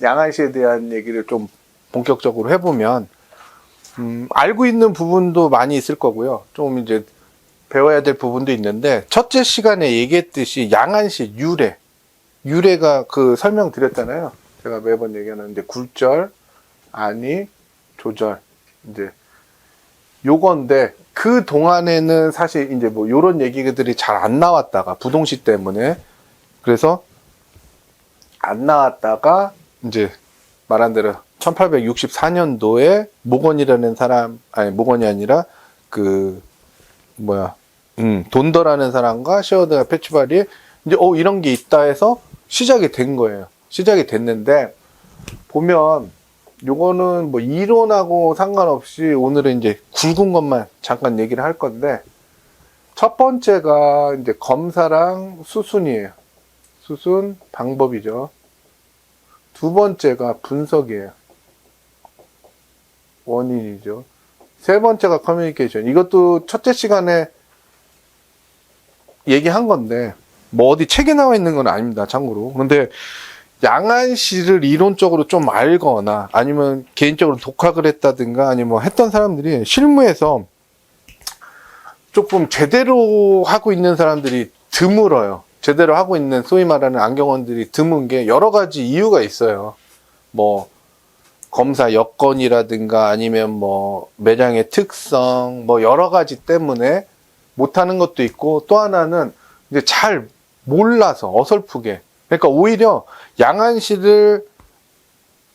양안시에 대한 얘기를 좀 본격적으로 해보면, 알고 있는 부분도 많이 있을 거고요. 좀 이제 배워야 될 부분도 있는데, 첫째 시간에 얘기했듯이 양안시 유래가 그 설명드렸잖아요. 제가 매번 얘기하는데, 굴절, 안이, 조절, 이제 요건데, 그 동안에는 사실 이제 뭐 요런 얘기들이 잘 안 나왔다가, 부동시 때문에, 그래서 안 나왔다가 이제 말한 대로 1864년도에 모건이라는 사람, 아니 모건이 아니라 그 돈더라는 사람과 시어드가 페추발이 이제 이런 게 있다 해서 시작이 된 거예요. 시작이 됐는데 보면 요거는 뭐 이론하고 상관없이 오늘은 이제 굵은 것만 잠깐 얘기를 할 건데, 첫 번째가 이제 검사랑 수순이에요. 수순 방법이죠. 두 번째가 분석이에요. 원인이죠. 세 번째가 커뮤니케이션. 이것도 첫째 시간에 얘기한 건데, 뭐 어디 책에 나와 있는 건 아닙니다, 참고로. 근데 양안시를 이론적으로 좀 알거나 아니면 개인적으로 독학을 했다든가 아니면 뭐 했던 사람들이 실무에서 조금 제대로 하고 있는 사람들이 드물어요. 제대로 하고 있는 소위 말하는 안경원들이 드문 게 여러 가지 이유가 있어요. 뭐 검사 여건이라든가 아니면 뭐 매장의 특성, 뭐 여러 가지 때문에 못하는 것도 있고, 또 하나는 이제 잘 몰라서 어설프게. 그러니까 오히려 양안시를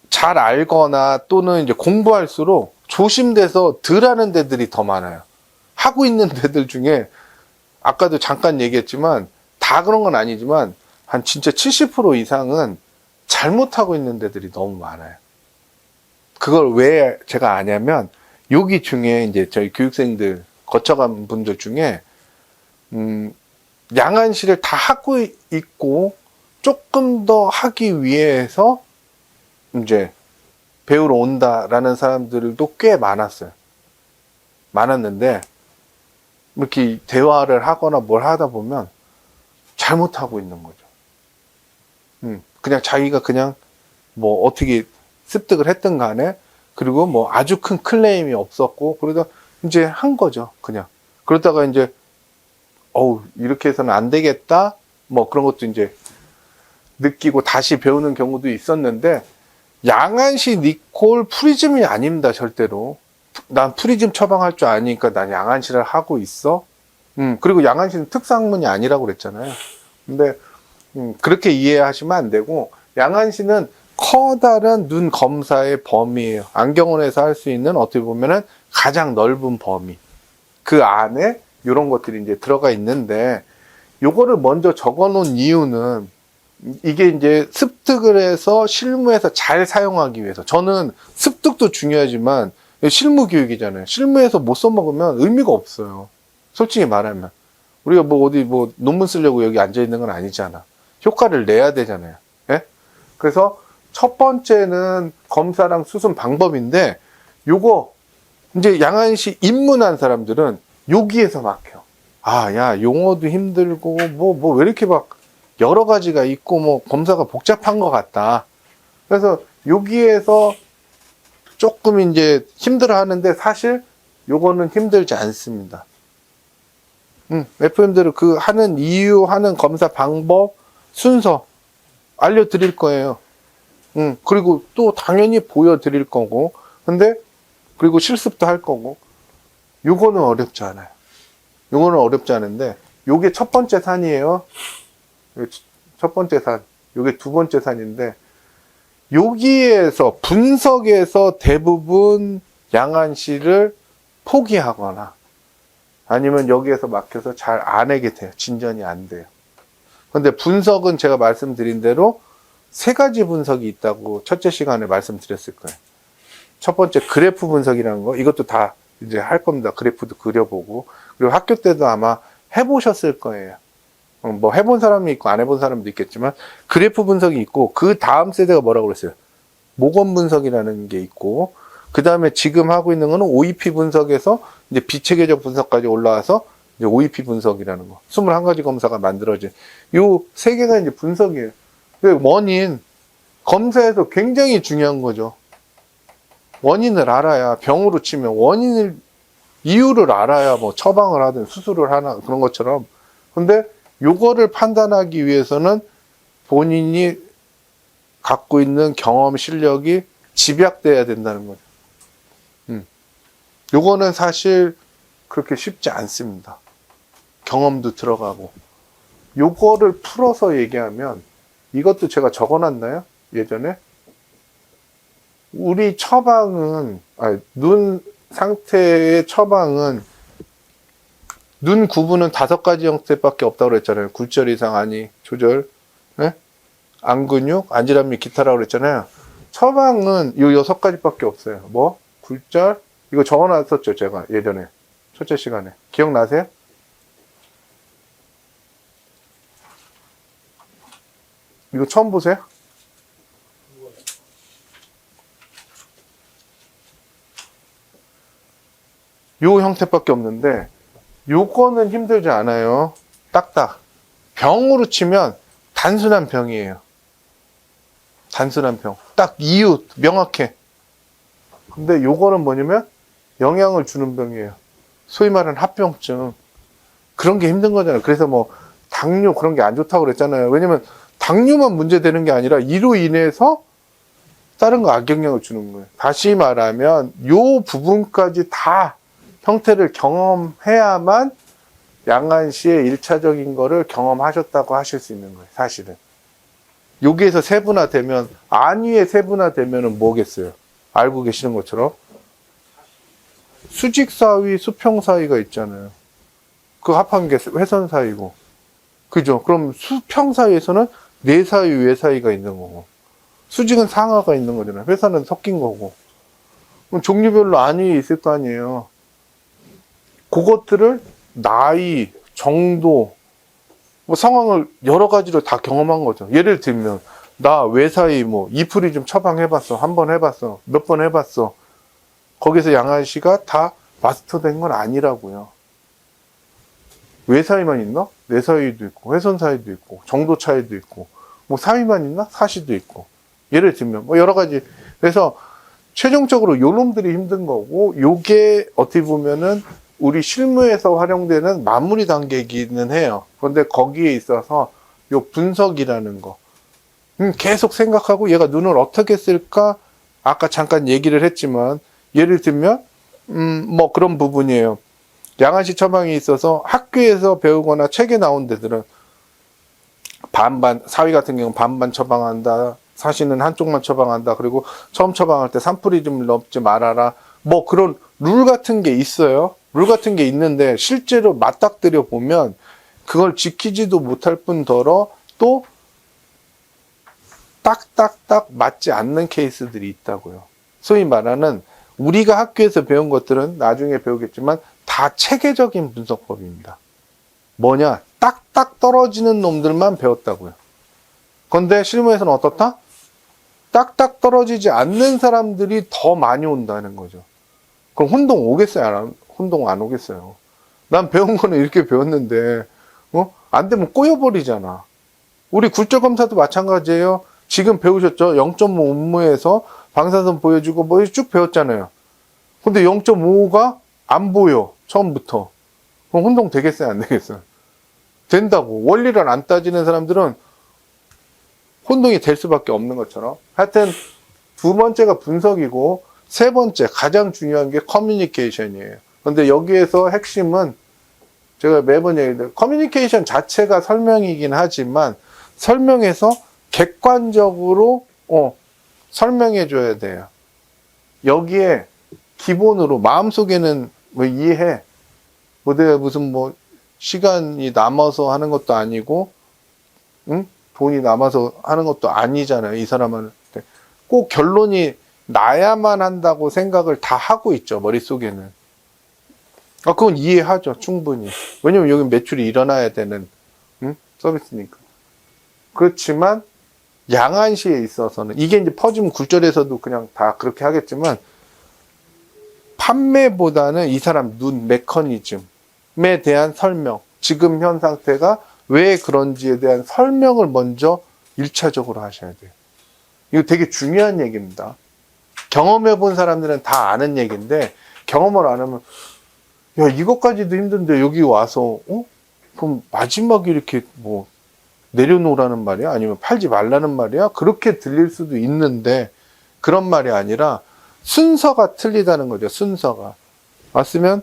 잘 알거나 또는 이제 공부할수록 조심돼서 덜 하는 데들이 더 많아요. 하고 있는 데들 중에 아까도 잠깐 얘기했지만 다 그런 건 아니지만 한 진짜 70% 이상은 잘못하고 있는 데들이 너무 많아요. 그걸 왜 제가 아냐면, 여기 중에 이제 저희 교육생들 거쳐간 분들 중에 양안시를 다 하고 있고 조금 더 하기 위해서 이제 배우러 온다라는 사람들도 꽤 많았어요. 많았는데 이렇게 대화를 하거나 뭘 하다 보면 잘못하고 있는 거죠. 그냥 자기가 그냥 뭐 어떻게 습득을 했든 간에, 그리고 뭐 아주 큰 클레임이 없었고, 그러다 이제 한 거죠, 그냥. 그러다가 이제 이렇게 해서는 안 되겠다, 뭐 그런 것도 이제 느끼고 다시 배우는 경우도 있었는데, 양안시 니콜 프리즘이 아닙니다, 절대로. 난 프리즘 처방할 줄 아니까 난 양안시를 하고 있어. 그리고 양안시는 특상문이 아니라고 그랬잖아요. 근데 그렇게 이해하시면 안 되고, 양안시는 커다란 눈 검사의 범위예요. 안경원에서 할 수 있는 어떻게 보면은 가장 넓은 범위. 그 안에 이런 것들이 이제 들어가 있는데, 요거를 먼저 적어 놓은 이유는 이게 이제 습득을 해서 실무에서 잘 사용하기 위해서. 저는 습득도 중요하지만 실무 교육이잖아요. 실무에서 못 써먹으면 의미가 없어요. 솔직히 말하면. 우리가 뭐 어디 뭐 논문 쓰려고 여기 앉아 있는 건 아니잖아. 효과를 내야 되잖아요. 예? 그래서 첫 번째는 검사랑 수순 방법인데, 요거 이제 양안시 입문한 사람들은 여기에서 막혀. 야, 용어도 힘들고 뭐 왜 이렇게 막 여러 가지가 있고 뭐 검사가 복잡한 것 같다. 그래서 여기에서 조금 이제 힘들어 하는데, 사실 요거는 힘들지 않습니다. FM대로 그 하는 이유, 하는 검사 방법, 순서 알려드릴 거예요. 그리고 또 당연히 보여드릴 거고, 근데 그리고 실습도 할 거고. 요거는 어렵지 않아요. 요거는 어렵지 않은데, 요게 첫 번째 산이에요. 첫 번째 산. 요게 두 번째 산인데, 여기에서 분석에서 대부분 양안시를 포기하거나 아니면 여기에서 막혀서 잘 안 하게 돼요. 진전이 안 돼요. 근데 분석은 제가 말씀드린 대로 세 가지 분석이 있다고 첫째 시간에 말씀드렸을 거예요. 첫 번째 그래프 분석이라는 거, 이것도 다 이제 할 겁니다. 그래프도 그려보고. 그리고 학교 때도 아마 해보셨을 거예요. 뭐 해본 사람이 있고 안 해본 사람도 있겠지만, 그래프 분석이 있고, 그 다음 세대가 뭐라고 그랬어요? 모건 분석이라는 게 있고, 그 다음에 지금 하고 있는 거는 OEP 분석에서 이제 비체계적 분석까지 올라와서 이제 OEP 분석이라는 거. 21가지 검사가 만들어진 요 세 개가 이제 분석이에요. 원인, 검사에서 굉장히 중요한 거죠. 원인을 알아야, 병으로 치면 이유를 알아야 뭐 처방을 하든 수술을 하나 그런 것처럼. 근데 요거를 판단하기 위해서는 본인이 갖고 있는 경험 실력이 집약돼야 된다는 거죠. 요거는 사실 그렇게 쉽지 않습니다. 경험도 들어가고. 요거를 풀어서 얘기하면, 이것도 제가 적어놨나요? 예전에? 우리 처방은, 눈 상태의 처방은, 눈 구분은 5가지 형태밖에 없다고 그랬잖아요. 굴절 이상, 아니, 조절, 네? 안근육, 안질환 및 기타라고 그랬잖아요. 처방은 요 6가지밖에 없어요. 뭐? 굴절, 이거 적어놨었죠, 제가 예전에. 첫째 시간에. 기억나세요? 이거 처음 보세요? 요 형태밖에 없는데, 요거는 힘들지 않아요. 딱딱. 병으로 치면 단순한 병이에요. 단순한 병. 딱 이유 명확해. 근데 요거는 뭐냐면 영향을 주는 병이에요. 소위 말하는 합병증. 그런 게 힘든 거잖아요. 그래서 뭐 당뇨 그런 게 안 좋다고 그랬잖아요. 왜냐면 당뇨만 문제되는 게 아니라 이로 인해서 다른 거 악영향을 주는 거예요. 다시 말하면 요 부분까지 다 형태를 경험해야만 양안시의 1차적인 거를 경험하셨다고 하실 수 있는 거예요. 사실은. 여기에서 세분화되면, 안위에 세분화되면은 뭐겠어요? 알고 계시는 것처럼 수직사위, 수평사위가 있잖아요. 그 합한 게 회선사위고, 그죠? 그럼 수평사위에서는 내사위, 외사위가 있는 거고, 수직은 상하가 있는 거잖아요. 회선은 섞인 거고. 그럼 종류별로 안위 있을 거 아니에요. 그것들을 나이, 정도, 뭐 상황을 여러 가지로 다 경험한 거죠. 예를 들면 나 외사위 뭐 이프리즘 처방해봤어, 한 번 해봤어, 몇 번 해봤어. 거기서 양안씨가 다 마스터된 건 아니라고요. 외사위만 있나? 내사위도 있고 회선사위도 있고 정도 차이도 있고 뭐 사위만 있나? 사시도 있고. 예를 들면 뭐 여러 가지. 그래서 최종적으로 요놈들이 힘든 거고, 요게 어떻게 보면은 우리 실무에서 활용되는 마무리 단계이기는 해요. 그런데 거기에 있어서 요 분석이라는 거, 계속 생각하고 얘가 눈을 어떻게 쓸까? 아까 잠깐 얘기를 했지만, 예를 들면 뭐 그런 부분이에요. 양안시 처방이 있어서 학교에서 배우거나 책에 나온 데들은 반반, 사위 같은 경우는 반반 처방한다, 사시는 한쪽만 처방한다, 그리고 처음 처방할 때 산프리즘을 넣지 말아라, 뭐 그런 룰 같은 게 있어요. 룰 같은 게 있는데 실제로 맞닥뜨려 보면 그걸 지키지도 못할 뿐더러 또 딱딱딱 맞지 않는 케이스들이 있다고요. 소위 말하는 우리가 학교에서 배운 것들은 나중에 배우겠지만 다 체계적인 분석법입니다. 뭐냐? 딱딱 떨어지는 놈들만 배웠다고요. 그런데 실무에서는 어떻다? 딱딱 떨어지지 않는 사람들이 더 많이 온다는 거죠. 그럼 혼동 오겠어요? 혼동 안 오겠어요? 난 배운 거는 이렇게 배웠는데 안 되면 꼬여버리잖아. 우리 굴절 검사도 마찬가지예요. 지금 배우셨죠? 0.5 음무에서 방사선 보여주고 뭐 쭉 배웠잖아요. 근데 0.5가 안 보여, 처음부터. 그럼 혼동 되겠어요? 안 되겠어요? 된다고. 원리를 안 따지는 사람들은 혼동이 될 수밖에 없는 것처럼. 하여튼 두 번째가 분석이고, 세 번째 가장 중요한 게 커뮤니케이션이에요. 그런데 여기에서 핵심은 제가 매번 얘기해요. 커뮤니케이션 자체가 설명이긴 하지만 설명해서 객관적으로 설명해 줘야 돼요. 여기에 기본으로 마음속에는 뭐 이해해. 뭐 내가 무슨 뭐 시간이 남아서 하는 것도 아니고, 돈이 남아서 하는 것도 아니잖아요. 이 사람한테 꼭 결론이 나야만 한다고 생각을 다 하고 있죠. 머릿속에는. 그건 이해하죠. 충분히. 왜냐면 여기 매출이 일어나야 되는 서비스니까. 그렇지만 양안시에 있어서는, 이게 이제 퍼즐 굴절에서도 그냥 다 그렇게 하겠지만, 판매보다는 이 사람 눈 메커니즘에 대한 설명, 지금 현 상태가 왜 그런지에 대한 설명을 먼저 1차적으로 하셔야 돼요. 이거 되게 중요한 얘기입니다. 경험해 본 사람들은 다 아는 얘기인데 경험을 안 하면 야 이것까지도 힘든데 여기 와서 그럼 마지막에 이렇게 뭐 내려놓으라는 말이야? 아니면 팔지 말라는 말이야? 그렇게 들릴 수도 있는데 그런 말이 아니라 순서가 틀리다는 거죠. 순서가. 왔으면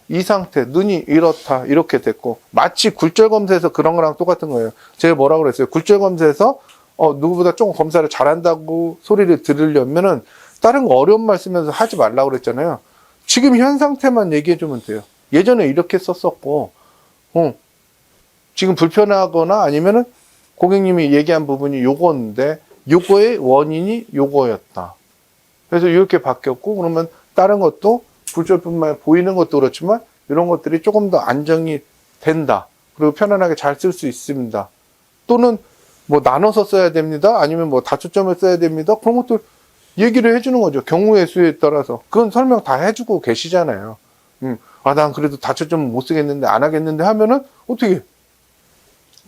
이 상태, 눈이 이렇다 이렇게 됐고 마치 굴절검사에서 그런 거랑 똑같은 거예요. 제가 뭐라고 그랬어요? 굴절검사에서 누구보다 조금 검사를 잘한다고 소리를 들으려면은 다른 거 어려운 말 쓰면서 하지 말라고 그랬잖아요. 지금 현 상태만 얘기해 주면 돼요. 예전에 이렇게 썼었고 지금 불편하거나 아니면은 고객님이 얘기한 부분이 요거인데 요거의 원인이 요거였다. 그래서 이렇게 바뀌었고 그러면 다른 것도 굴절뿐만 보이는 것도 그렇지만 이런 것들이 조금 더 안정이 된다. 그리고 편안하게 잘 쓸 수 있습니다. 또는 뭐 나눠서 써야 됩니다. 아니면 뭐 다초점을 써야 됩니다. 그런 것도 얘기를 해주는 거죠. 경우의 수에 따라서. 그건 설명 다 해주고 계시잖아요. 난 그래도 다초점은 못 쓰겠는데 안 하겠는데 하면은 어떻게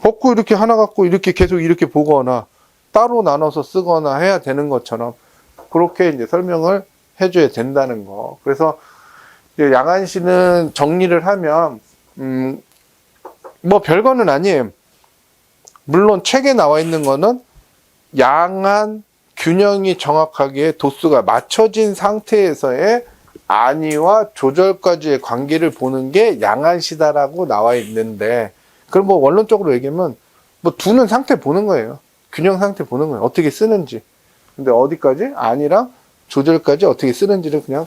벗고 이렇게 하나 갖고 이렇게 계속 이렇게 보거나 따로 나눠서 쓰거나 해야 되는 것처럼 그렇게 이제 설명을 해줘야 된다는 거. 그래서 이제 양안시는 정리를 하면 뭐 별거는 아니에요. 물론 책에 나와 있는 거는 양안 균형이 정확하게 도수가 맞춰진 상태에서의 안위와 조절까지의 관계를 보는 게 양안시다라고 나와 있는데 그럼 뭐 원론적으로 얘기하면 뭐 두는 상태 보는 거예요. 균형 상태 보는 거예요. 어떻게 쓰는지. 근데 어디까지? 안이랑 조절까지 어떻게 쓰는지를 그냥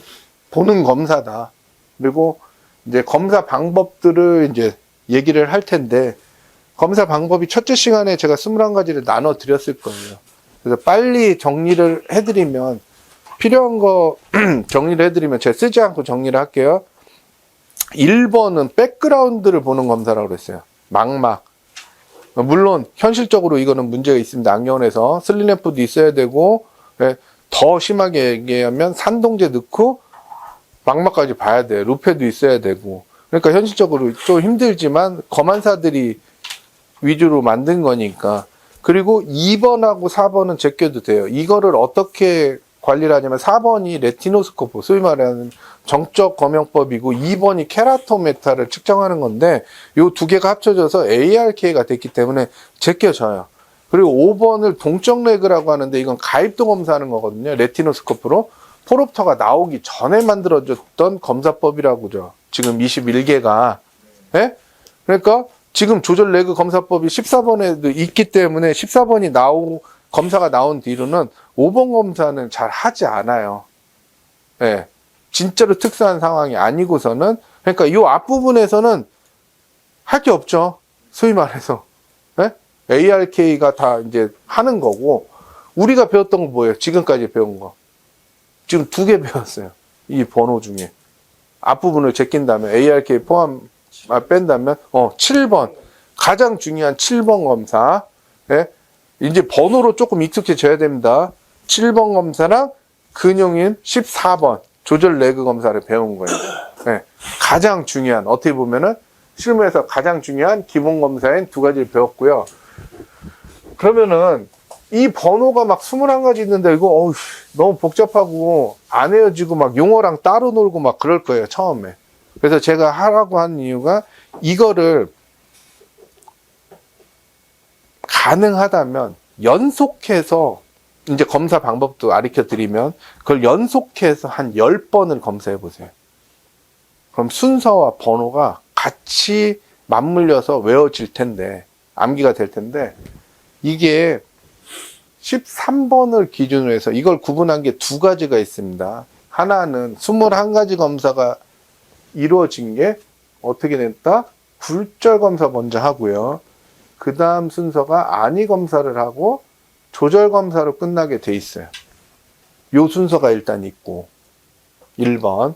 보는 검사다. 그리고 이제 검사 방법들을 이제 얘기를 할 텐데 검사 방법이 첫째 시간에 제가 21가지를 나눠 드렸을 거예요. 그래서 빨리 정리를 해드리면 필요한 거 정리를 해드리면 제가 쓰지 않고 정리를 할게요. 1번은 백그라운드를 보는 검사라고 그랬어요. 망막. 물론 현실적으로 이거는 문제가 있습니다. 안경원에서 슬린램프도 있어야 되고 더 심하게 얘기하면 산동제 넣고 망막까지 봐야 돼요. 루페도 있어야 되고. 그러니까 현실적으로 좀 힘들지만 검안사들이 위주로 만든 거니까. 그리고 2번하고 4번은 제껴도 돼요. 이거를 어떻게 관리를 하냐면 4번이 레티노스코프, 소위 말하는 정적 검역법이고 2번이 케라토메타를 측정하는 건데 요 두 개가 합쳐져서 ARK가 됐기 때문에 제껴져요. 그리고 5번을 동적 레그라고 하는데 이건 가입도 검사하는 거거든요. 레티노스코프로. 포롭터가 나오기 전에 만들어졌던 검사법이라고죠. 지금 21개가. 예? 그러니까 지금 조절 레그 검사법이 14번에도 있기 때문에 14번이 검사가 나온 뒤로는 5번 검사는 잘 하지 않아요. 예. 진짜로 특수한 상황이 아니고서는, 그러니까 이 앞부분에서는 할 게 없죠. 소위 말해서. 예? ARK가 다 이제 하는 거고, 우리가 배웠던 건 뭐예요? 지금까지 배운 거. 지금 2개 배웠어요. 이 번호 중에. 앞부분을 제낀다면, ARK 뺀다면, 7번. 가장 중요한 7번 검사. 예? 이제 번호로 조금 익숙해져야 됩니다. 7번 검사랑 근용인 14번 조절 레그 검사를 배운 거예요. 네. 가장 중요한, 어떻게 보면은 실무에서 가장 중요한 기본 검사인 2가지를 배웠고요. 그러면은 이 번호가 막 21가지 있는데 이거 너무 복잡하고 안 헤어지고 막 용어랑 따로 놀고 막 그럴 거예요, 처음에. 그래서 제가 하라고 한 이유가 이거를 가능하다면 연속해서 이제 검사 방법도 가르쳐 드리면 그걸 연속해서 한 10번을 검사해 보세요. 그럼 순서와 번호가 같이 맞물려서 외워질 텐데, 암기가 될 텐데, 이게 13번을 기준으로 해서 이걸 구분한 게 2가지가 있습니다. 하나는 21가지 검사가 이루어진 게 어떻게 됐다? 굴절 검사 먼저 하고요. 그 다음 순서가 안위 검사를 하고 조절 검사로 끝나게 돼 있어요. 요 순서가 일단 있고 1번.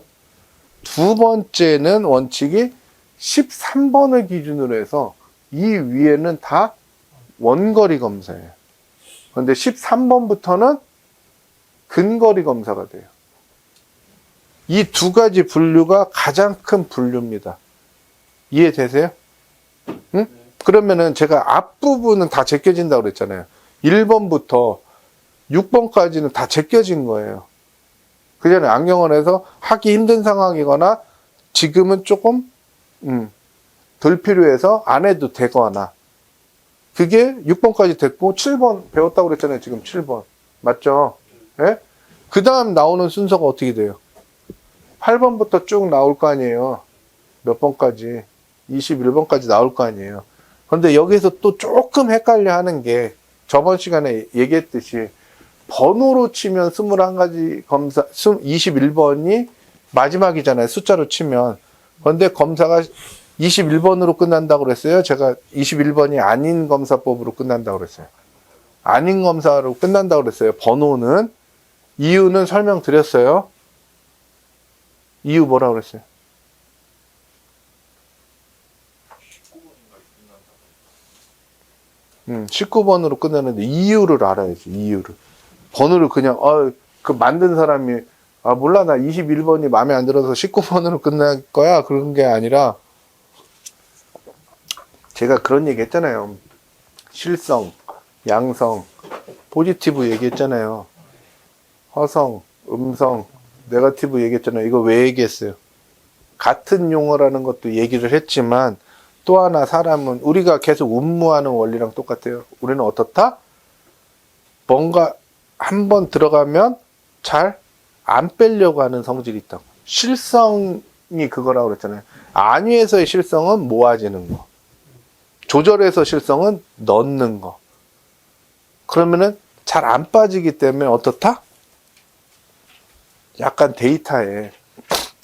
두 번째는 원칙이 13번을 기준으로 해서 이 위에는 다 원거리 검사예요. 그런데 13번부터는 근거리 검사가 돼요. 이 2가지 분류가 가장 큰 분류입니다. 이해되세요? 응? 그러면은 제가 앞부분은 다 제껴진다고 그랬잖아요. 1번부터 6번까지는 다 제껴진 거예요. 그 전에 안경원에서 하기 힘든 상황이거나 지금은 조금 덜 필요해서 안 해도 되거나 그게 6번까지 됐고 7번 배웠다고 그랬잖아요. 지금 7번. 맞죠? 예? 그 다음 나오는 순서가 어떻게 돼요? 8번부터 쭉 나올 거 아니에요. 몇 번까지? 21번까지 나올 거 아니에요. 그런데 여기서 또 조금 헷갈려 하는 게 저번 시간에 얘기했듯이 번호로 치면 21가지 검사, 21번이 마지막이잖아요. 숫자로 치면. 그런데 검사가 21번으로 끝난다고 그랬어요. 제가 21번이 아닌 검사법으로 끝난다고 그랬어요. 아닌 검사로 끝난다고 그랬어요. 번호는. 이유는 설명드렸어요. 이유 뭐라고 그랬어요? 19번으로 끝나는데 이유를 알아야지. 이유를. 번호를 그냥 그 만든 사람이 몰라 나 21번이 마음에 안 들어서 19번으로 끝날 거야 그런 게 아니라 제가 그런 얘기 했잖아요. 실성, 양성, 포지티브 얘기했잖아요. 허성, 음성, 네거티브 얘기했잖아요. 이거 왜 얘기했어요? 같은 용어라는 것도 얘기를 했지만 또 하나 사람은 우리가 계속 음모하는 원리랑 똑같아요. 우리는 어떻다? 뭔가 한번 들어가면 잘 안 빼려고 하는 성질이 있다고. 실성이 그거라고 그랬잖아요. 안위에서의 실성은 모아지는 거. 조절해서 실성은 넣는 거. 그러면은 잘 안 빠지기 때문에 어떻다? 약간 데이터에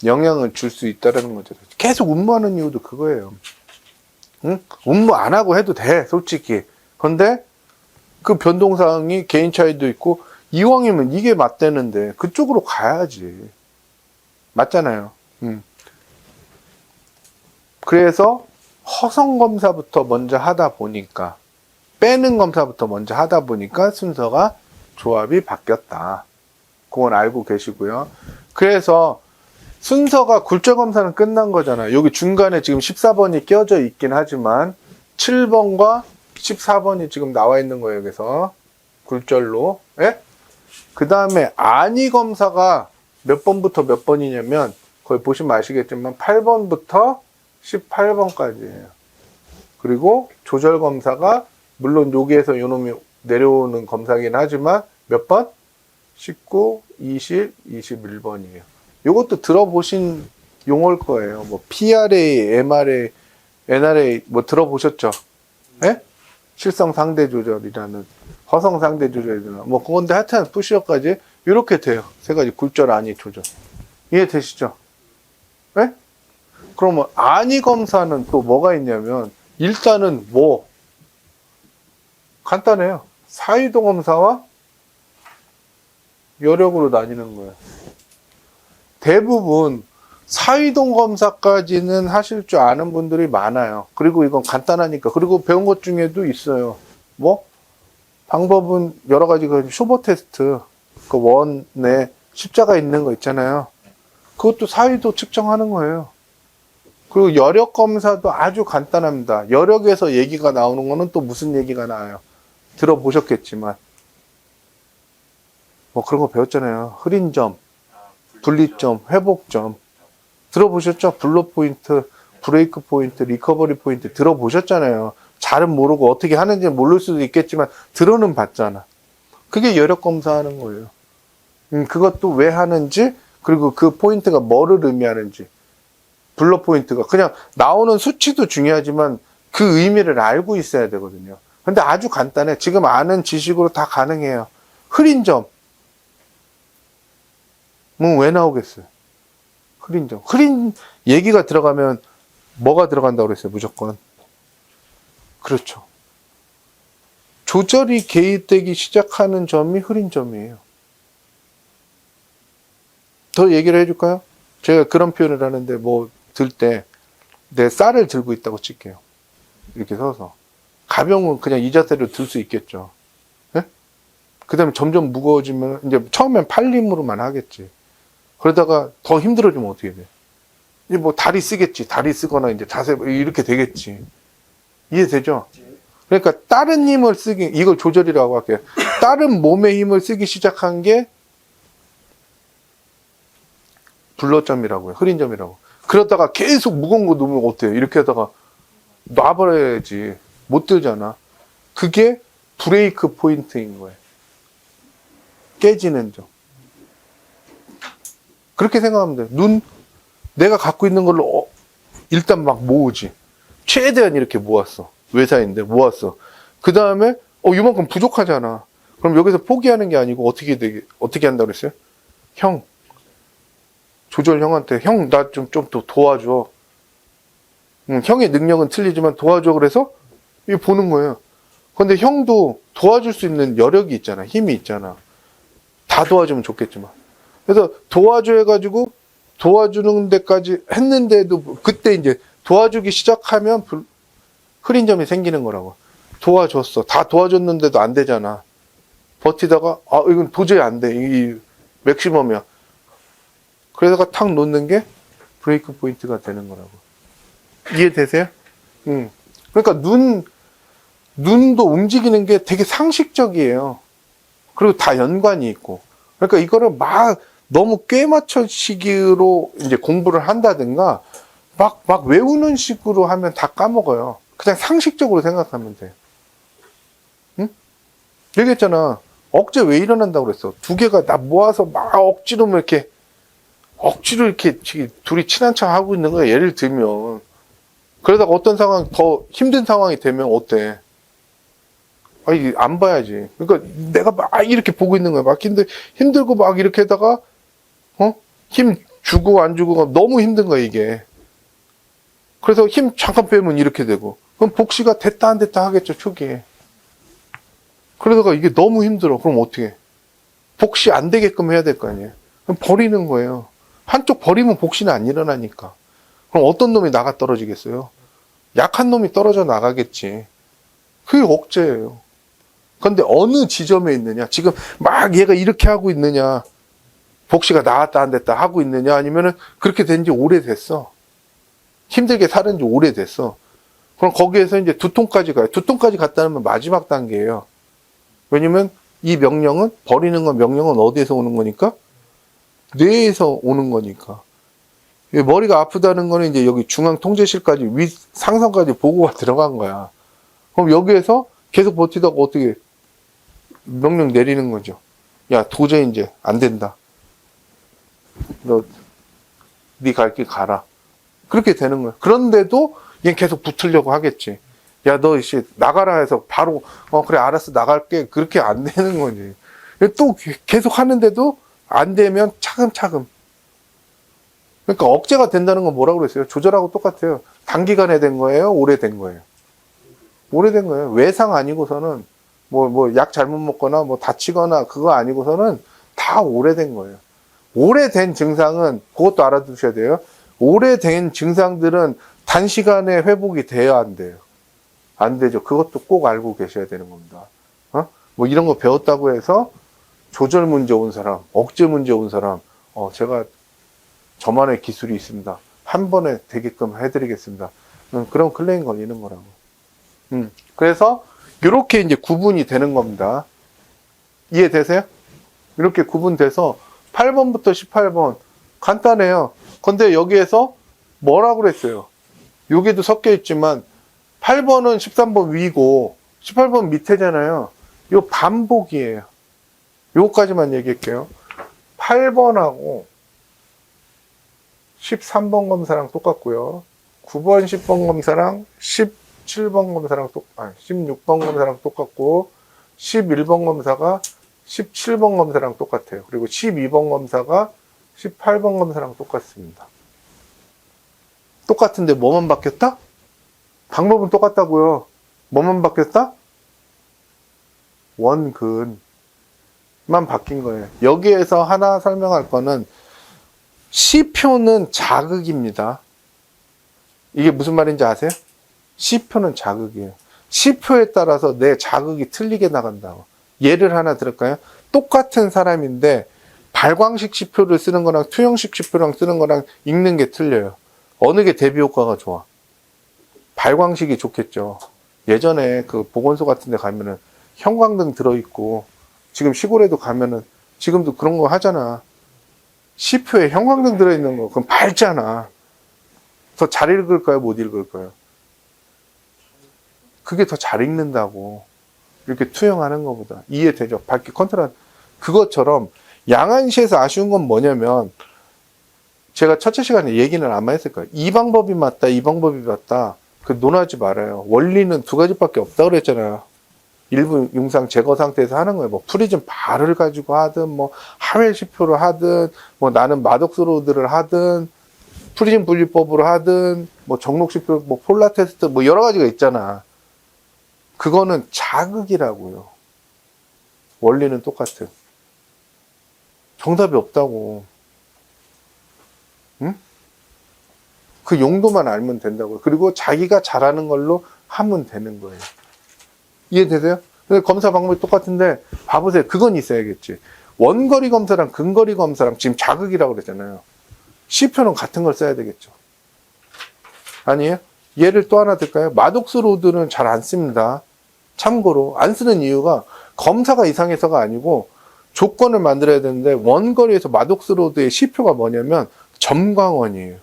영향을 줄 수 있다는 거죠. 계속 음모하는 이유도 그거예요. 응? 음모 안 하고 해도 돼, 솔직히. 그런데 그 변동사항이 개인 차이도 있고 이왕이면 이게 맞대는데 그쪽으로 가야지. 맞잖아요. 그래서 허성 검사부터 먼저 하다 보니까 빼는 검사부터 먼저 하다 보니까 순서가 조합이 바뀌었다. 그건 알고 계시고요. 그래서 순서가 굴절 검사는 끝난 거잖아요. 여기 중간에 지금 14번이 껴져 있긴 하지만 7번과 14번이 지금 나와 있는 거예요. 여기서 굴절로. 예? 그 다음에 안위 검사가 몇 번부터 몇 번이냐면 거기 보시면 아시겠지만 8번부터 18번까지예요. 그리고 조절 검사가 물론 여기에서 요놈이 내려오는 검사긴 하지만 몇 번? 19, 20, 21번이에요. 요것도 들어보신 용어일 거예요. 뭐 PRA, MRA, NRA 뭐 들어보셨죠? 예? 실성 상대 조절이라는 허성 상대 조절이라는 뭐 그건데 하여튼 푸시업까지 이렇게 돼요. 세 가지 굴절, 안위, 조절. 이해되시죠? 예? 그러면 안위 검사는 또 뭐가 있냐면 일단은 뭐 간단해요. 사이도 검사와 여력으로 나뉘는 거예요. 대부분 사이동 검사까지는 하실 줄 아는 분들이 많아요. 그리고 이건 간단하니까. 그리고 배운 것 중에도 있어요. 뭐? 방법은 여러 가지가 쇼버 테스트. 그 원에 십자가 있는 거 있잖아요. 그것도 사이도 측정하는 거예요. 그리고 여력 검사도 아주 간단합니다. 여력에서 얘기가 나오는 거는 또 무슨 얘기가 나와요? 들어보셨겠지만. 뭐 그런 거 배웠잖아요. 흐린 점, 분리점, 회복점. 들어보셨죠? 블로 포인트, 브레이크 포인트, 리커버리 포인트 들어보셨잖아요. 잘은 모르고 어떻게 하는지 모를 수도 있겠지만 들어는 봤잖아. 그게 여력 검사하는 거예요. 그것도 왜 하는지 그리고 그 포인트가 뭐를 의미하는지 블로 포인트가 그냥 나오는 수치도 중요하지만 그 의미를 알고 있어야 되거든요. 근데 아주 간단해. 지금 아는 지식으로 다 가능해요. 흐린 점. 뭐 왜 나오겠어요? 흐린 점. 흐린 얘기가 들어가면 뭐가 들어간다고 그랬어요? 무조건. 그렇죠. 조절이 개입되기 시작하는 점이 흐린 점이에요. 더 얘기를 해줄까요? 제가 그런 표현을 하는데 뭐 들 때 내 쌀을 들고 있다고 칠게요. 이렇게 서서. 가벼우면 그냥 이 자세로 들 수 있겠죠. 네? 그 다음에 점점 무거워지면 이제 처음엔 팔림으로만 하겠지. 그러다가 더 힘들어지면 어떻게 돼? 이제 뭐 다리 쓰겠지. 다리 쓰거나 이제 자세 이렇게 되겠지. 이해되죠? 그러니까 다른 힘을 쓰기, 이걸 조절이라고 할게요. 다른 몸의 힘을 쓰기 시작한 게 블러점이라고요. 흐린 점이라고. 그러다가 계속 무거운 거 놓으면 어때요? 이렇게 하다가 놔버려야지. 못 들잖아. 그게 브레이크 포인트인 거예요. 깨지는 점. 그렇게 생각하면 돼요. 내가 갖고 있는 걸로 일단 막 모으지. 최대한 이렇게 모았어. 외사인데 모았어. 그 다음에 이만큼 부족하잖아. 그럼 여기서 포기하는 게 아니고 어떻게 한다고 그랬어요? 형, 조절 형한테 형 나 좀 더 도와줘. 형의 능력은 틀리지만 도와줘. 그래서 이거 보는 거예요. 근데 형도 도와줄 수 있는 여력이 있잖아. 힘이 있잖아. 다 도와주면 좋겠지만. 그래서 도와줘 해가지고 도와주는 데까지 했는데도 그때 이제 도와주기 시작하면 흐린 점이 생기는 거라고. 도와줬어. 다 도와줬는데도 안 되잖아. 버티다가 이건 도저히 안 돼. 이 맥시멈이야. 그러다가 탁 놓는 게 브레이크 포인트가 되는 거라고. 이해되세요? 그러니까 눈도 움직이는 게 되게 상식적이에요. 그리고 다 연관이 있고. 그러니까 이거를 막 너무 꿰맞춰식으로 이제 공부를 한다든가 막 외우는 식으로 하면 다 까먹어요. 그냥 상식적으로 생각하면 돼. 응? 얘기했잖아. 억제 왜 일어난다고 그랬어? 두 개가 나 모아서 막 억지로 이렇게 둘이 친한 척 하고 있는 거야. 예를 들면. 그러다가 어떤 상황, 더 힘든 상황이 되면 어때? 안 봐야지. 그러니까 내가 막 이렇게 보고 있는 거야. 막 힘들고 막 이렇게 하다가, 힘 주고 안 주고가 너무 힘든 거야, 이게. 그래서 힘 잠깐 빼면 이렇게 되고. 그럼 복시가 됐다 안 됐다 하겠죠, 초기에. 그러다가 이게 너무 힘들어. 그럼 어떻게 해? 복시 안 되게끔 해야 될 거 아니에요. 그럼 버리는 거예요. 한쪽 버리면 복시는 안 일어나니까. 그럼 어떤 놈이 나가 떨어지겠어요? 약한 놈이 떨어져 나가겠지. 그게 억제예요. 그런데 어느 지점에 있느냐? 지금 막 얘가 이렇게 하고 있느냐? 복시가 나왔다 안 됐다 하고 있느냐? 아니면은 그렇게 된 지 오래됐어. 힘들게 살은 지 오래됐어. 그럼 거기에서 이제 두통까지 가요. 두통까지 갔다는 마지막 단계예요. 왜냐면 이 명령은, 버리는 건 명령은 어디에서 오는 거니까? 뇌에서 오는 거니까. 머리가 아프다는 거는 이제 여기 중앙통제실까지 상상까지 보고가 들어간 거야. 그럼 여기에서 계속 버티다가 어떻게 명령 내리는 거죠. 야, 도저히 이제 안 된다. 네 갈 길 가라. 그렇게 되는 거야. 그런데도 얘 계속 붙으려고 하겠지. 야, 너 이씨 나가라 해서 바로 그래 알았어 나갈게. 그렇게 안 되는 거지. 또 계속 하는데도 안 되면 차근차근. 그러니까 억제가 된다는 건 뭐라고 그랬어요? 조절하고 똑같아요. 단기간에 된 거예요? 오래된 거예요? 오래된 거예요. 외상 아니고서는 약 잘못 먹거나 다치거나 그거 아니고서는 다 오래된 거예요. 오래된 증상은 그것도 알아두셔야 돼요. 오래된 증상들은 단시간에 회복이 돼야 안 돼요. 안 되죠. 그것도 꼭 알고 계셔야 되는 겁니다. 이런 거 배웠다고 해서 조절 문제 온 사람, 억제 문제 온 사람, 제가 저만의 기술이 있습니다. 한 번에 되게끔 해드리겠습니다. 그럼 클레임 걸리는 거라고. 그래서 이렇게 이제 구분이 되는 겁니다. 이해되세요? 이렇게 구분돼서 8번부터 18번 간단해요. 근데 여기에서 뭐라고 그랬어요? 여기도 섞여 있지만 8번은 13번 위고 18번 밑에잖아요. 요 반복이에요. 요거까지만 얘기할게요. 8번하고 13번 검사랑 똑같고요. 9번, 10번 검사랑 17번 검사랑 16번 검사랑 똑같고 11번 검사가 17번 검사랑 똑같아요. 그리고 12번 검사가 18번 검사랑 똑같습니다. 똑같은데 뭐만 바뀌었다? 방법은 똑같다고요. 뭐만 바뀌었다? 원근만 바뀐 거예요. 여기에서 하나 설명할 거는 C표는 자극입니다. 이게 무슨 말인지 아세요? C표는 자극이에요. C표에 따라서 내 자극이 틀리게 나간다고. 예를 하나 들을까요? 똑같은 사람인데 발광식 C표를 쓰는 거랑 투영식 C표랑 쓰는 거랑 읽는 게 틀려요. 어느 게 대비 효과가 좋아? 발광식이 좋겠죠. 예전에 그 보건소 같은 데 가면은 형광등 들어있고, 지금 시골에도 가면은 지금도 그런 거 하잖아. 시표에 형광등 들어있는 거, 그럼 밝잖아. 더 잘 읽을까요? 못 읽을까요? 그게 더 잘 읽는다고. 이렇게 투영하는 것보다. 이해되죠? 밝게 컨트롤. 그것처럼 양안시에서 아쉬운 건 뭐냐면, 제가 첫째 시간에 얘기는 아마 했을 거예요. 이 방법이 맞다, 이 방법이 맞다. 그 논하지 말아요. 원리는 두 가지밖에 없다 그랬잖아요. 일부 융상 제거 상태에서 하는 거예요. 뭐 프리즘 발을 가지고 하든, 뭐 하멜시표를 하든, 뭐 나는 마독스로드를 하든, 프리즘 분리법으로 하든, 뭐 정록시표, 뭐 폴라 테스트, 뭐 여러 가지가 있잖아. 그거는 자극이라고요. 원리는 똑같은. 정답이 없다고. 응? 그 용도만 알면 된다고요. 그리고 자기가 잘하는 걸로 하면 되는 거예요. 이해되세요? 검사 방법이 똑같은데 봐보세요. 그건 있어야겠지. 원거리 검사랑 근거리 검사랑 지금 자극이라고 그랬잖아요. C표는 같은 걸 써야 되겠죠. 아니에요? 예를 또 하나 들까요? 마독스 로드는 잘 안 씁니다. 참고로 안 쓰는 이유가 검사가 이상해서가 아니고 조건을 만들어야 되는데, 원거리에서 마독스 로드의 C표가 뭐냐면 점광원이에요.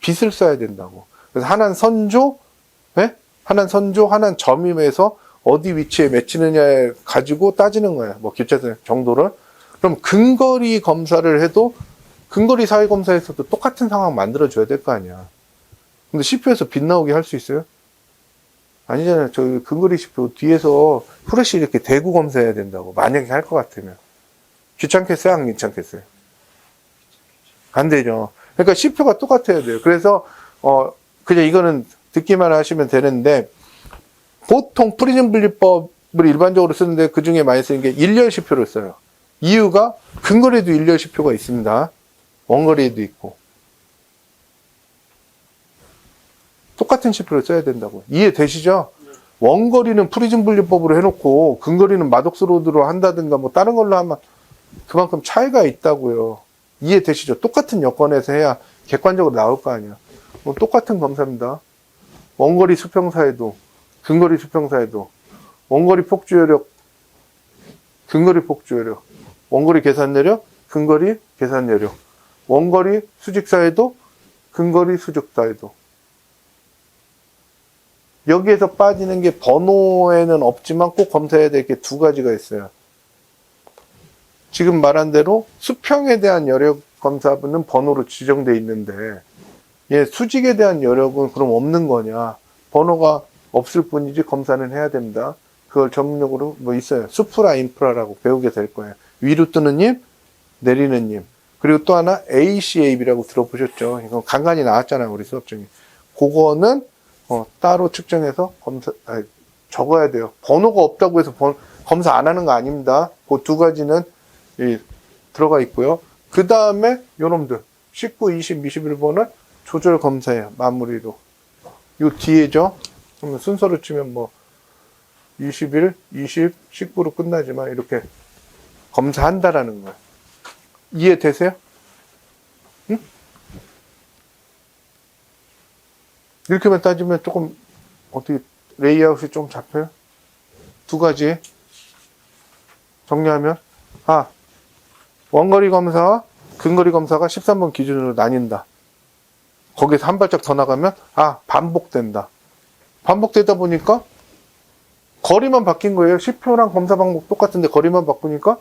빛을 써야 된다고. 그래서 하나는 선조, 네? 하나는 선조, 하나는 점임에서 어디 위치에 맺히느냐에 가지고 따지는 거예요. 뭐 교차선 정도를. 그럼 근거리 검사를 해도 근거리 사회 검사에서도 똑같은 상황 만들어줘야 될 거 아니야. 근데 C표에서 빛 나오게 할 수 있어요? 아니잖아요. 저 근거리 C표 뒤에서 후레쉬 이렇게 대고 검사해야 된다고. 만약에 할 것 같으면. 귀찮겠어요? 안 귀찮겠어요? 안 되죠. 그러니까 C표가 똑같아야 돼요. 그래서, 그냥 이거는 듣기만 하시면 되는데, 보통 프리즘 분리법을 일반적으로 쓰는데 그 중에 많이 쓰는 게 일렬 C표를 써요. 이유가 근거리에도 일렬 C표가 있습니다. 원거리에도 있고. 똑같은 C표를 써야 된다고. 이해되시죠? 원거리는 프리즘 분리법으로 해놓고 근거리는 마독스 로드로 한다든가 뭐 다른 걸로 하면 그만큼 차이가 있다고요. 이해되시죠? 똑같은 여건에서 해야 객관적으로 나올 거 아니야. 뭐 똑같은 검사입니다. 원거리 수평사에도, 근거리 수평사에도, 원거리 폭주여력, 근거리 폭주여력, 원거리 계산여력, 근거리 계산여력, 원거리 수직사에도, 근거리 수직사에도. 여기에서 빠지는 게 번호에는 없지만 꼭 검사해야 될 게 두 가지가 있어요. 지금 말한 대로 수평에 대한 여력 검사분은 번호로 지정되어 있는데, 예, 수직에 대한 여력은 그럼 없는 거냐? 번호가 없을 뿐이지 검사는 해야 됩니다. 그걸 전문용어로 뭐 있어요. 수프라 인프라라고 배우게 될 거예요. 위로 뜨는 님, 내리는 님. 그리고 또 하나 ACAB라고 들어보셨죠? 이거 간간히 나왔잖아요, 우리 수업 중에. 그거는 따로 측정해서 적어야 돼요. 번호가 없다고 해서 검사 안 하는 거 아닙니다. 그 두 가지는 들어가 있고요. 그 다음에 요놈들 19, 20, 21번은 조절 검사예요. 마무리로. 요 뒤에죠. 그러면 순서로 치면 뭐 21, 20, 19로 끝나지만 이렇게 검사한다라는 거예요. 이해되세요? 응? 이렇게만 따지면 조금 어떻게 레이아웃이 좀 잡혀요? 두 가지 정리하면 원거리 검사와 근거리 검사가 13번 기준으로 나뉜다. 거기서 한 발짝 더 나가면 반복된다. 반복되다 보니까 거리만 바뀐 거예요. C표랑 검사 방법 똑같은데 거리만 바꾸니까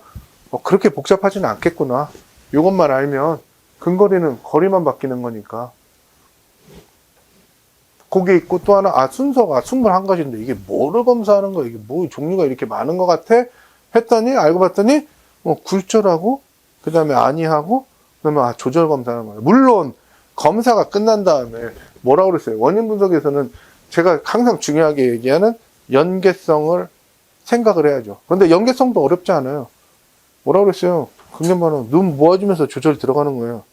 그렇게 복잡하지는 않겠구나. 이것만 알면 근거리는 거리만 바뀌는 거니까. 그게 있고 또 하나 순서가 21가지인데 이게 뭐를 검사하는 거야? 이게 뭐 종류가 이렇게 많은 것 같아? 했더니 알고 봤더니 굴절하고 그 다음에 아니하고 그 다음에 조절 검사하는 거예요. 물론 검사가 끝난 다음에 뭐라고 그랬어요? 원인 분석에서는 제가 항상 중요하게 얘기하는 연계성을 생각을 해야죠. 그런데 연계성도 어렵지 않아요. 뭐라고 그랬어요? 극렬반응 눈 모아지면서 조절 들어가는 거예요.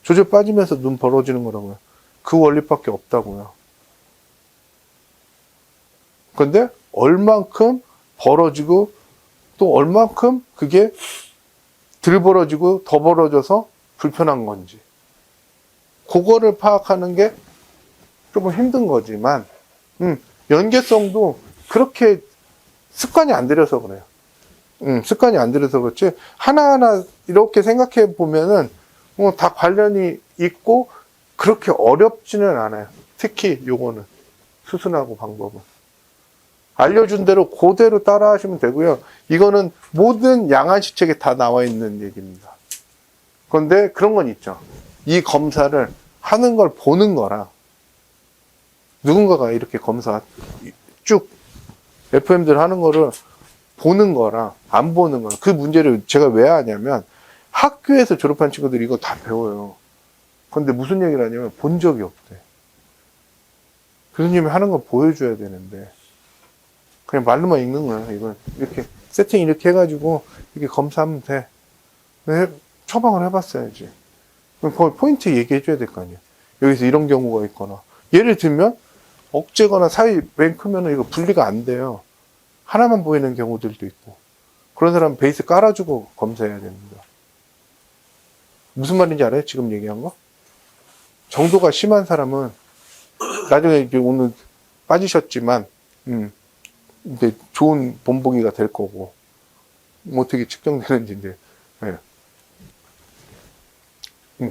조절 빠지면서 눈 벌어지는 거라고요. 그 원리밖에 없다고요. 근데 얼만큼 벌어지고 또 얼만큼 그게 덜 벌어지고 더 벌어져서 불편한 건지 그거를 파악하는 게 조금 힘든 거지만 연계성도 그렇게 습관이 안 들여서 그래요. 습관이 안 들여서 그렇지. 하나하나 이렇게 생각해 보면은 다 관련이 있고 그렇게 어렵지는 않아요. 특히 요거는 수순하고 방법은. 알려준 대로 그대로 따라 하시면 되고요. 이거는 모든 양안시 책에 다 나와 있는 얘기입니다. 그런데 그런 건 있죠. 이 검사를 하는 걸 보는 거랑 누군가가 이렇게 검사 쭉 FM들 하는 거를 보는 거랑 안 보는 거랑 그 문제를 제가 왜 하냐면 학교에서 졸업한 친구들이 이거 다 배워요. 그런데 무슨 얘기를 하냐면 본 적이 없대. 교수님이 하는 거 보여줘야 되는데 그냥 말로만 읽는 거야. 이건 이렇게 세팅 이렇게 해가지고 이렇게 검사하면 돼. 처방을 해봤어야지. 그럼 거기 포인트 얘기해줘야 될 거 아니야. 여기서 이런 경우가 있거나 예를 들면 억제거나 사이 맨 크면 이거 분리가 안 돼요. 하나만 보이는 경우들도 있고 그런 사람은 베이스 깔아주고 검사해야 됩니다. 무슨 말인지 알아요? 지금 얘기한 거? 정도가 심한 사람은 나중에 이제 오늘 빠지셨지만 이제 좋은 본보기가 될 거고 어떻게 측정되는지 이제 네.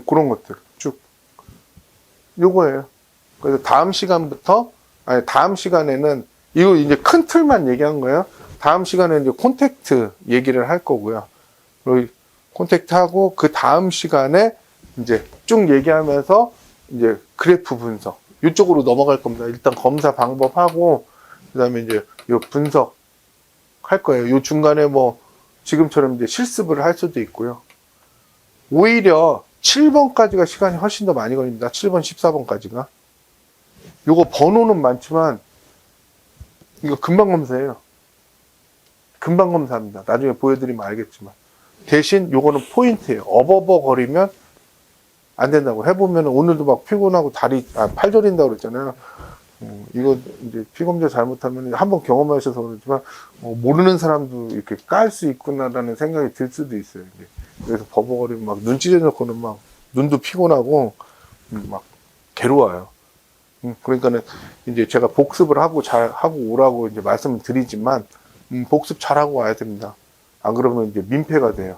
그런 것들 쭉 요거예요. 그래서 다음 시간에는 이거 이제 큰 틀만 얘기한 거예요. 다음 시간에는 이제 콘택트 얘기를 할 거고요. 그리고 콘택트 하고 그 다음 시간에 이제 쭉 얘기하면서 이제 그래프 분석 이쪽으로 넘어갈 겁니다. 일단 검사 방법 하고 그다음에 이제 요 분석 할 거예요. 요 중간에 뭐 지금처럼 이제 실습을 할 수도 있고요. 오히려 7번까지가 시간이 훨씬 더 많이 걸립니다. 7번, 14번까지가. 요거 번호는 많지만 이거 금방 검사해요. 금방 검사합니다. 나중에 보여드리면 알겠지만. 대신 요거는 포인트예요. 어버버거리면 안 된다고. 해보면 오늘도 막 피곤하고 팔 저린다고 그랬잖아요. 이거 이제 피검사 잘못하면 한번 경험하셔서 그렇지만 모르는 사람도 이렇게 깔 수 있구나라는 생각이 들 수도 있어요. 이게. 그래서 버벅거리면 막 눈 찢어놓고는 막 눈도 피곤하고 막 괴로워요. 그러니까는 이제 제가 복습을 하고 잘 하고 오라고 이제 말씀을 드리지만 복습 잘 하고 와야 됩니다. 안 그러면 이제 민폐가 돼요.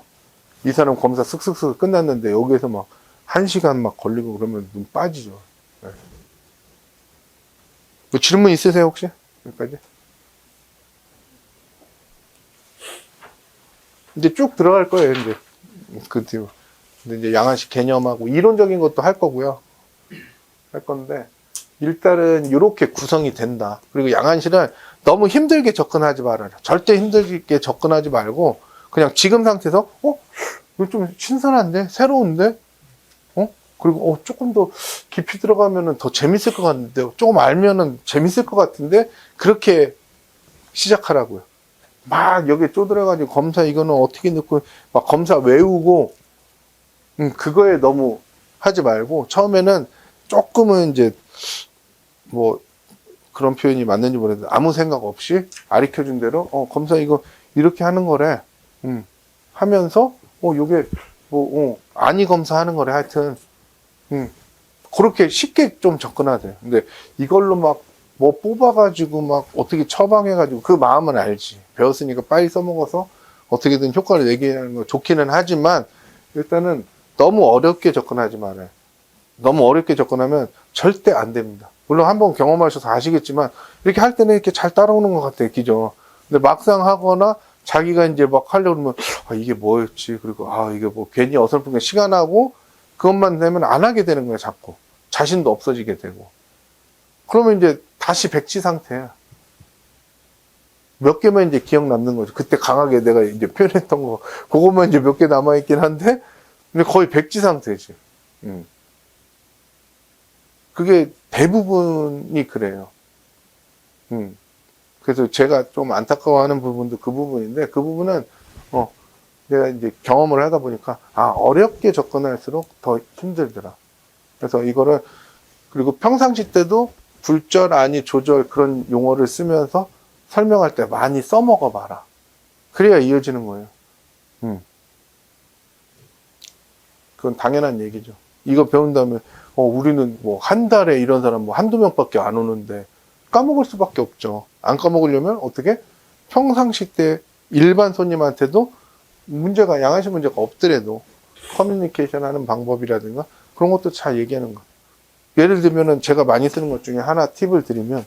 이 사람 검사 쓱쓱쓱 끝났는데 여기에서 막 1시간 막 걸리고 그러면 눈 빠지죠. 네. 뭐 질문 있으세요 혹시? 여기까지? 이제 쭉 들어갈 거예요. 이제 그 뒤로. 근데 이제 양안식 개념하고 이론적인 것도 할 거고요. 할 건데 일단은 이렇게 구성이 된다. 그리고 양안실은 너무 힘들게 접근하지 말아라. 절대 힘들게 접근하지 말고 그냥 지금 상태에서 이거 좀 신선한데? 새로운데? 그리고 조금 더 깊이 들어가면은 더 재밌을 것 같은데 조금 알면은 재밌을 것 같은데 그렇게 시작하라고요. 막 여기에 쪼들어가지고 검사 이거는 어떻게 넣고 막 검사 외우고 그거에 너무 하지 말고 처음에는 조금은 이제 뭐 그런 표현이 맞는지 모르겠는데 아무 생각 없이 가르쳐준 대로 검사 이거 이렇게 하는 거래 하면서 요게 뭐 아니 검사하는 거래 하여튼 그렇게 쉽게 좀 접근하세요. 근데 이걸로 막 뭐 뽑아가지고 막 어떻게 처방해가지고 그 마음은 알지. 배웠으니까 빨리 써먹어서 어떻게든 효과를 내기하는 거 좋기는 하지만 일단은 너무 어렵게 접근하지 말아요. 너무 어렵게 접근하면 절대 안 됩니다. 물론 한번 경험하셔서 아시겠지만 이렇게 할 때는 이렇게 잘 따라오는 것 같아요. 그죠? 근데 막상 하거나 자기가 이제 막 하려고 그러면 이게 뭐였지? 그리고 이게 뭐 괜히 어설프게 시간하고 그것만 되면 안 하게 되는 거예요. 자꾸. 자신도 없어지게 되고. 그러면 이제 다시 백지 상태야. 몇 개만 이제 기억 남는 거죠. 그때 강하게 내가 이제 표현했던 거, 그것만 이제 몇 개 남아있긴 한데, 근데 거의 백지 상태지. 그게 대부분이 그래요. 그래서 제가 좀 안타까워하는 부분도 그 부분인데, 그 부분은, 내가 이제 경험을 하다 보니까, 어렵게 접근할수록 더 힘들더라. 그래서 이거를, 그리고 평상시 때도 굴절, 아니, 조절 그런 용어를 쓰면서 설명할 때 많이 써먹어 봐라. 그래야 이어지는 거예요. 그건 당연한 얘기죠. 이거 배운 다음에, 우리는 뭐 한 달에 이런 사람 뭐 한두 명밖에 안 오는데, 까먹을 수밖에 없죠. 안 까먹으려면 어떻게? 평상시 때 일반 손님한테도 문제가, 양아치 문제가 없더라도 커뮤니케이션 하는 방법이라든가 그런 것도 잘 얘기하는 거. 예를 들면은 제가 많이 쓰는 것 중에 하나 팁을 드리면,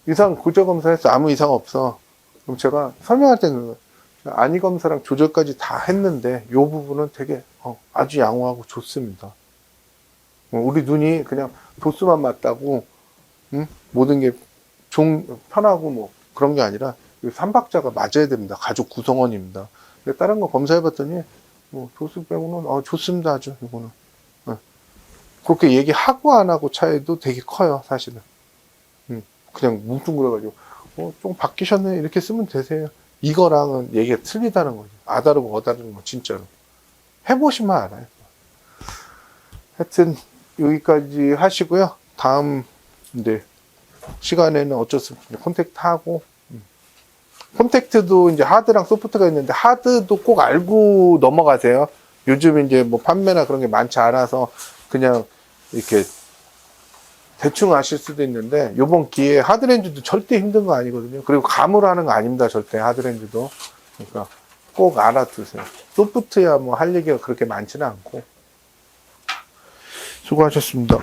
이상 구조 검사해서 아무 이상 없어. 그럼 제가 설명할 때는 안이 검사랑 조절까지 다 했는데 이 부분은 되게 아주 양호하고 좋습니다. 우리 눈이 그냥 도수만 맞다고 모든 게 편하고 뭐 그런 게 아니라 삼박자가 맞아야 됩니다. 가족 구성원입니다. 근데 다른 거 검사해봤더니 뭐 도수 빼고는 좋습니다. 아주 이거는 그렇게 얘기하고 안 하고 차이도 되게 커요. 사실은 그냥 뭉뚱그려가지고 좀 바뀌셨네 이렇게 쓰면 되세요. 이거랑은 얘기가 틀리다는 거죠. 아다르고 어다르는 거 진짜로 해보시면 알아요. 하여튼 여기까지 하시고요. 다음 이제 시간에는 어쩔 수 없이 콘택트 하고, 콘택트도 이제 하드랑 소프트가 있는데 하드도 꼭 알고 넘어가세요. 요즘 이제 뭐 판매나 그런 게 많지 않아서 그냥 이렇게 대충 아실 수도 있는데, 요번 기회에 하드렌즈도 절대 힘든 거 아니거든요. 그리고 감으로 하는 거 아닙니다. 절대 하드렌즈도. 그러니까 꼭 알아두세요. 소프트야 뭐 할 얘기가 그렇게 많지는 않고. 수고하셨습니다.